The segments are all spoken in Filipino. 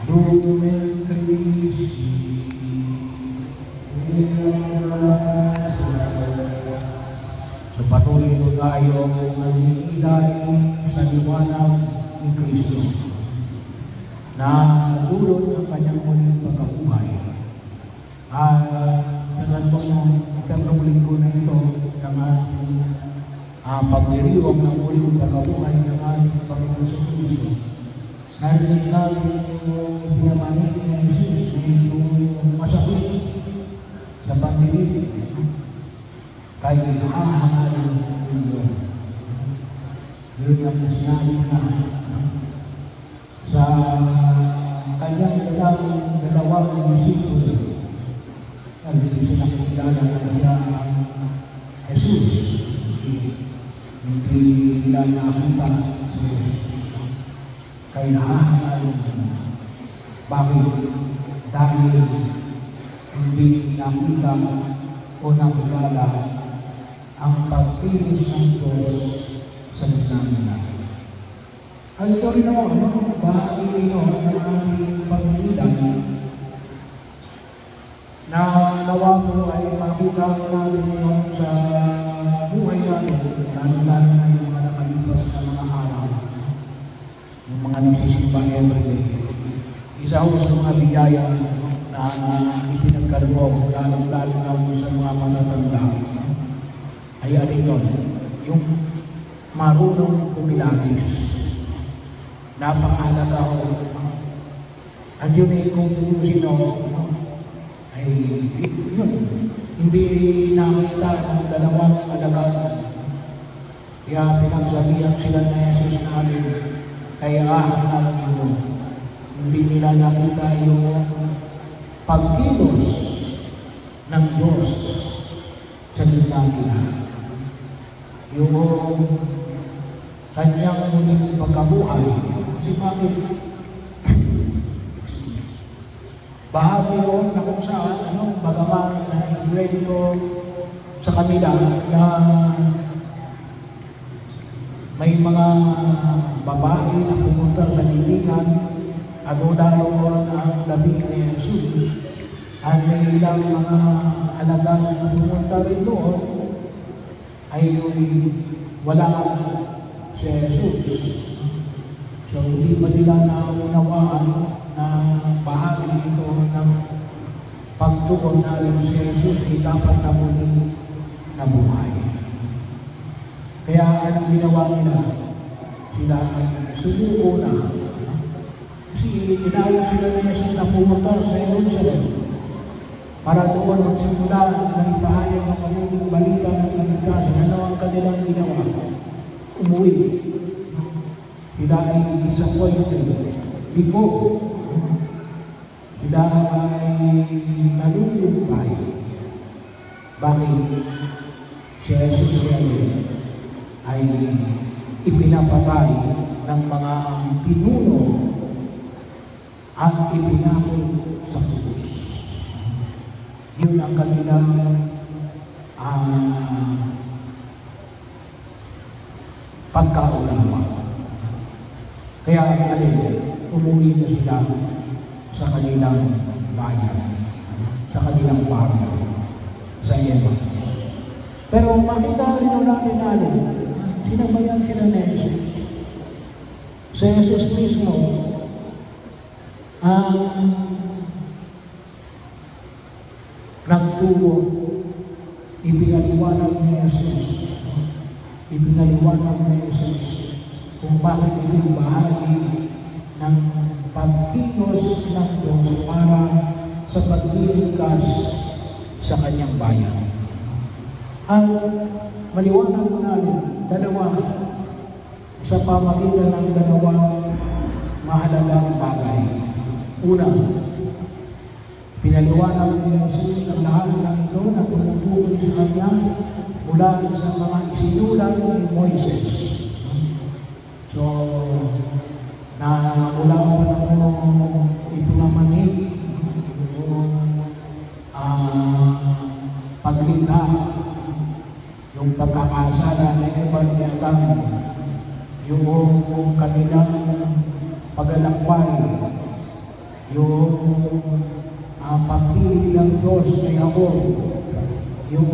Lumen Christi, sa patuloy ko tayong nag-iilay sa liwanag ni Kristo na dulot ng kanyang muling pagkabuhay. At sa ikatlong linggo na ito ng ating pagdiriwang ng muling pagkabuhay ng ating Panginoon sa Kristo, narinig namin yung pinamanin ni Jesus yung masakit sa pandinig kay hahangalin ninyo. Yun ang sinabi na sa kanyang dalawang disipulo. Hindi siya nakikilala na siya ang Jesus. Hindi nila nakita si Jesus. Kaya nahahangalin ninyo. Bakit? Dahil hindi nakita o nakilala ang pagkilos ng Diyos sa gitna nila. Ang ito rin ako, bahagi rin ng ating pagmilitan na nawa po ay makita natin ngayon sa buhay natin, lalo-lalo na yung mga nakalipas na mga araw, yung mga nagsisimba everyday. Isa ko sa mga biyaya na ipinagkaloob, lalo-lalo na sa mga matatanda, ay alin yun, yung marunong kumilatis. Napakahalaga ko. At yun ay kung sino, ay yun, hindi nakita ng dalawang alagad. Kaya pinagsabihan sila na Jesus namin, kaya ahangalin ninyo. Hindi nila nakita yung pagkilos ng Diyos sa gitna nila. Yung kanyang muling pagkabuhay, si bakit bahagi yun na kung saan, bagaman na ikwento sa kanila na may mga babae na pumunta sa libingan at dalawa ang labi ni Jesus at may ilang mga alagang na pumunta rin doon ay wala si Jesus. So hindi pa nila naunawaan na bahagi ito ng pagtugon natin si Jesus ay dapat na muling nabuhay. Kaya anong ginawa nila? Sila ay sumuko na. Kasi tinawag sila ni Jesus na pumunta sa Jerusalem para doon magsimula ng ipahayag ng mabuting balita ng kaligtasan. Ano ang kanilang ginawa? Umuwi. Sila ay disappointed. Bigo. Sila ay nalulumpay. Bakit? Si Jesus ay ipinapatay ng mga pinuno at ipinakot sa krus. Yun ang kanilang pagkaunawa. Kaya umuwi na sila sa kanilang bayan, sa kanilang bayan, sa Eva. Pero makita rin natin natin, sinabayan sila na Jesus. Sa Jesus mismo, ang nagturo, ipinaliwanag ni Jesus. Ipinaliwanag ni Jesus kung bakit ito'y bahagi ng pagkilos ng Diyos para sa pagliligtas sa kanyang bayan. Ang maliwanag mo namin, dalawa, sa pamagitan ng dalawang mahalagang bagay. Una, pinaliwanag ni Jesus ang lahat ng ito na tumutukoy sa kanya mula sa mga isinulat ni Moises. So, na mula pa ng ipinamanig yung paglikha, yung pagkakasala ng ibang Adam, yung kanilang paglalakbay yung pagpili ng Diyos kay ako, yung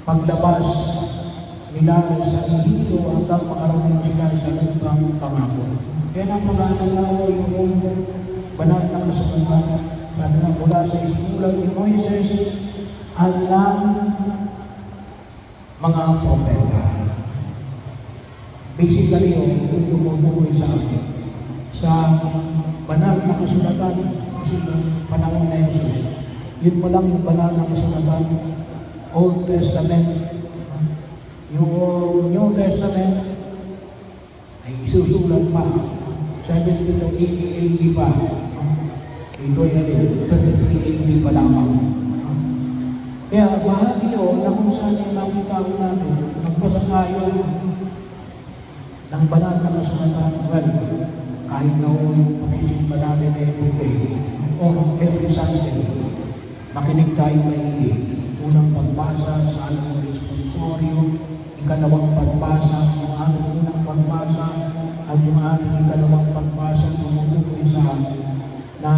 paglabas nila sa Ehipto hanggang makarating sila sa lupang pangako. Kaya napakahalaga yung banal na kasulatan, sabi na mula sa isinulat ni Moises at ng mga propeta. Basically, yung tumutukoy sa atin sa banal na kasulatan, kasi yung panahon na Jesus, yun mo lang yung banal na kasulatan, Old Testament. Yung New Testament ay isusulat pa 70 to 80 AD pa. Ito ay 33 AD pa lamang. Kaya bahagi yun na kung saan yung nakita ko natin, nagbasa tayo ng banal na kasulatan. Well, kahit na yung pag-isip ba natin every day o every Sunday, makinig tayo maigi. Unang pagbasa sa ating responsoryo, ikalawang pagbasa, yung ating unang pagbasa, at yung ating ikalawang pagbasa tumutukoy sa na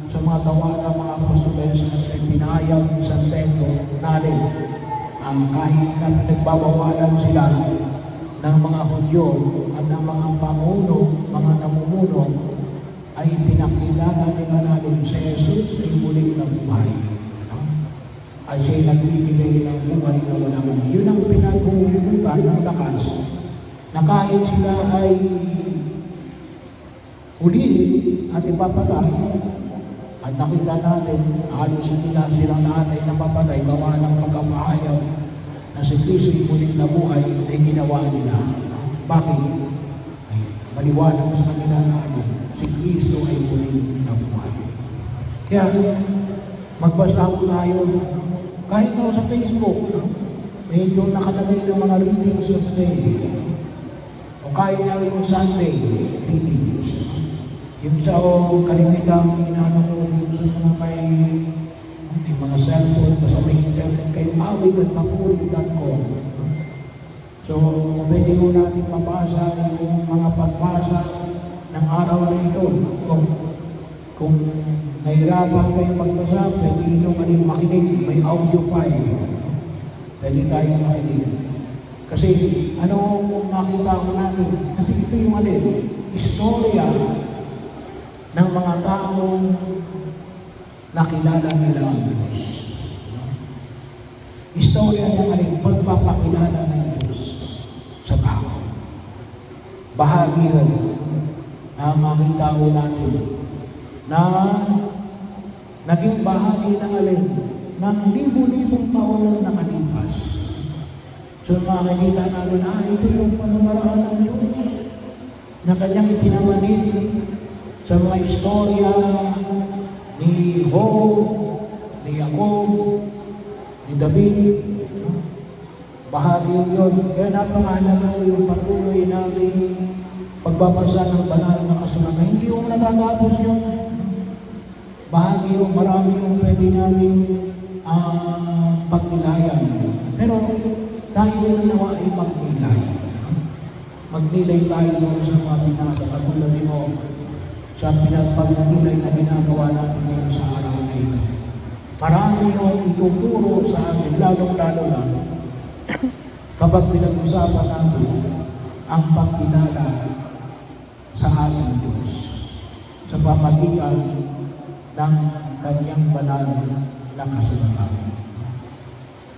sa mga gawa ng mga apostoles sa pinayag sa templo natin. Kahit na pinagbabawalan sila ng mga Hudyo at ng mga pamuno, mga namumuno, ay pinakilala nila natin sa Jesus ay muling nabuhay. Ay siya'y nagbibigay ng buhay na walang hanggan. Yun ang pinaghuhugutan ng lakas na kahit sila ay hulihin at ipapatay, at nakita natin halos silang lahat ay napapatay gawa ng pagkapahayag na si Kristo'y muling nabuhay ay ginawa nila. Bakit? Ay maliwanag sa kanila natin si Kristo ay muling nabuhay. Kaya magbasa ko tayo kahit na sa Facebook, medyo nakalagay ng mga readings of the day. O kahit na yung Sunday readings. Yung isa o kalimitang inaano ko sa mga may mga cellphone, sa may internet kay awit@mapuri.com. So, pwede mo natin mabasa yung mga pagbasa ng araw na ito. Kung nahirapan kayo magbasa, pwede nyo makinig, may audio file. Pwede tayo makinig. Kasi ano makita ko natin? Kasi ito yung istorya ng mga taong nakilala nila ang Diyos. Istorya ng pagpapakilala ng Diyos sa tao. Bahagi yun na makita ko natin na naging bahagi ng libo-libong taon na nakalipas. So makikita natin ito yung panamaraan ng Diyos na kanyang ipinamanid sa mga istorya ni Job, ni Jacob, ni David. Bahagi yun. Kaya napakahalaga yung patuloy natin pagbabasa ng banal na kasulatan. Hindi yung natatapos yun. Bahagi yung marami yung pwede namin pagnilayan. Pero tayo rin nawa ay magnilay. Magnilay tayo sa mga binata. Katulad mo sa pinagpagnilay na ginagawa natin ngayon sa araw na ito. Marami yung ituturo sa atin, lalong-lalo lang, kapag pinag-usapan natin ang pagkilala sa ating Diyos sa pamagitan ng kanyang banal na kasulatan.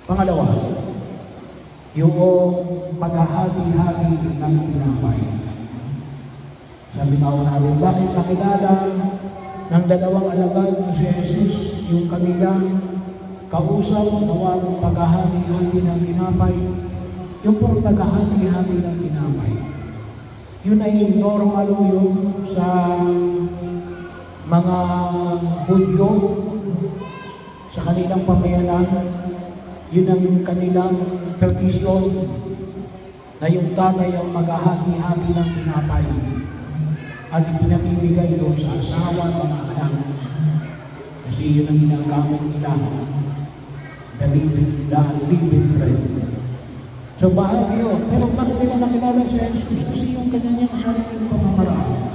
Pangalawa, yung paghahati-hati ng tinapay. Sabi nga ko natin, bakit nakilala ng dalawang alagad na si Jesus yung kanilang kausap gawa ng paghahati-hati ng tinapay? Yung pong paghahati-hati ng tinapay, yun ay normal yun sa mga Hudyo sa kanilang pamayanan. Yun ang kanilang tradisyon na yung tatay ang maghahati-hati ng tinapay at ipinamimigay doon sa asawa ng mga anak. Kasi yun ang ginagamit nila, the living bread. So bahagi yun. Pero bakit nila nakilala si Jesus? Kasi yung kanya niyang sariling pamamaraan.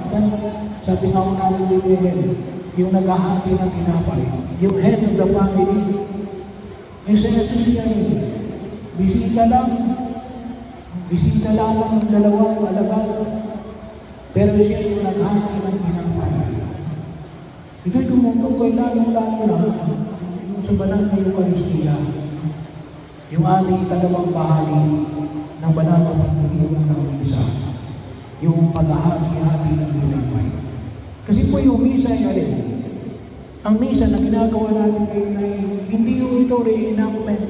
Sabi nga ko namin ni Belen, yung naghahati ng tinapay, yung head of the family, yung sa Jesus yan, bisita lang ng dalawang alagad, pero siya yung naghahati ng tinapay. Ito'y tumutukoy lalong-lalo na yung sa banal na Eucharistia, yung ating kalawang bahagi ng banal na pagdiriwang ng misa, yung paghahati-hati ng tinapay. Kasi po yung misa ay alin? Ang misa na ginagawa natin ngayon ay hindi yung ito reenactment.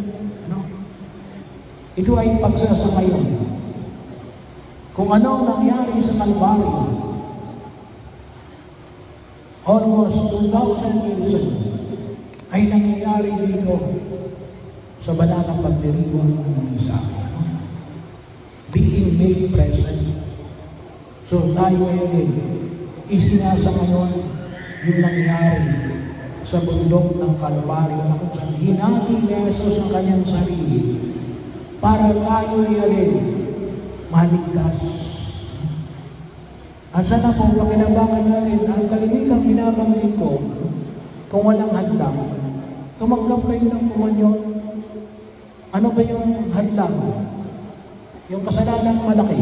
Ito ay pagsasamayon. Kung ano ang nangyari sa Kalbaryo, almost 2,000 years ago, ay nangyayari dito sa banal na pagdiriwang ng misa. Being made present. So tayo ay isinasa ngayon yung nangyari sa bundok ng Kalbaryo na kung saan hinati ni Jesus ang kanyang sarili para tayo ay maligtas. At sana po pakinabangan natin ang kalimitang binabanggit ko kung walang hadlang. Tumanggap kayo ng komunyon. Ano ba yung hadlang? Yung kasalanang malaki.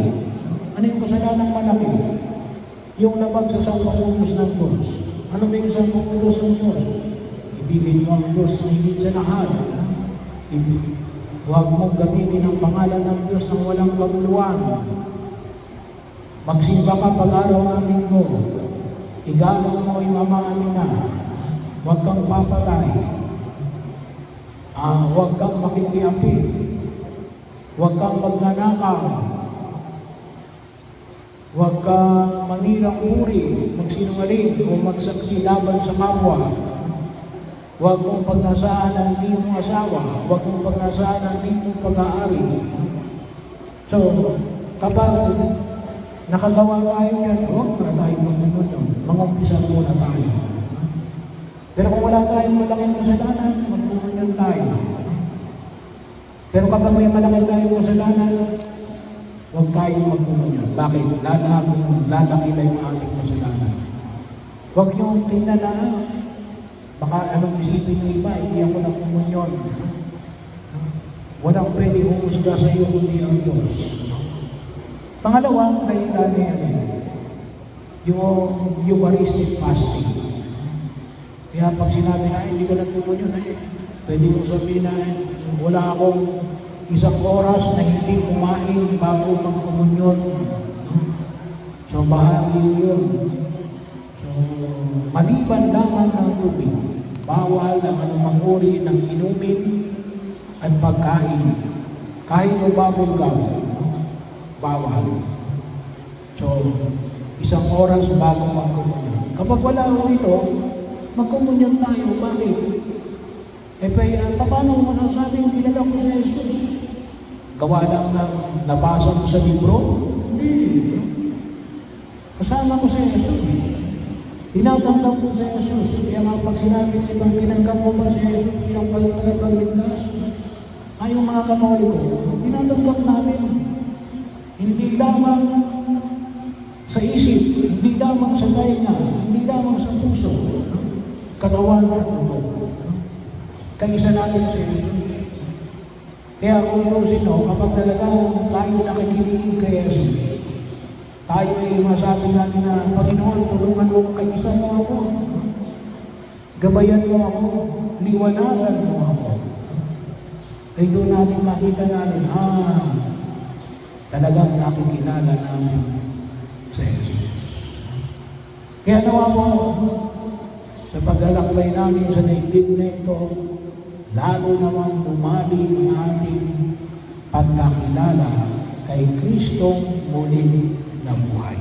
Ano yung kasalanang malaki? Yung labag sa sangpautos ng Diyos. Ano ba yung sangpautos ng Diyos? Ibigin mo ang Diyos na higit sa lahat. Huwag mong gamitin ang pangalan ng Diyos ng walang kaguluhan. Magsimba ka pag-araw ng linggo. Igalang mo yung ama na. Huwag kang papatay. Huwag kang makikiapi. Huwag kang magnanakaw. Huwag kang manirang uri, magsinungaling o magsakti laban sa kapwa. Huwag mong pagnasaan ang di mong asawa. Huwag mong pagnasaan ang di mong pag-aari. So, kapag nakagawa tayo yan, huwag na tayo magtutunod. Mangumpisa muna tayo. Pero kung wala tayong malaking kasalanan, magtutunod tayo. Pero kapag may malaking tayong kasalanan, huwag tayong magtutunod. Bakit? Lalaki na yung ating kasalanan. Huwag niyong tingnan na, baka anong isipin ng iba, hindi ako ng komunyon. Walang pwede humusga sa iyo kundi ang Diyos. Pangalawang kailangan yan, yung Eucharistic fasting. Kaya pag sinabi na, hindi ka nagkumunyon, pwede mong sabihin na, wala akong isang oras na hindi kumain bago magkomunyon. So, bahagi yun. So, maliban lamang ng tubig, bawal ang anumang uri ng inumin at pagkain. Kahit o bubble gum, bawal. So, isang oras bago magkomunyon. Kapag wala ho ito, magkomunyon tayo. Bakit? Paano mo nasabing kilala ko sa Jesus? Gawa lang ng nabasa mo sa libro? Hindi. Kasama ko sa Jesus. Tinatanggap ko sa Jesus. Kaya nga pag sinabi ng ibang tinanggap mo ba sa Jesus, bilang pagligtas, ayong mga Katoliko, tinatanggap namin. Hindi lamang sa isip, hindi lamang sa tainga, hindi lamang sa puso, katawan at ulo. Kaisa natin sa Jesus. Kaya kung inusin no, kapag talaga tayo nakikinig kay Jesus, tayo ay masabi natin na, Panginoon, tulungan mo, kaisa mo ako. Gabayan mo ako, liwanagan mo ako. Ay doon natin makita natin, talagang nakikilala namin sa Jesus. Kaya nawa mo, sa paglalakbay namin sa naigdig na ito, lalo namang bumali ang ating pagkakilala kay Kristong muling nabuhay.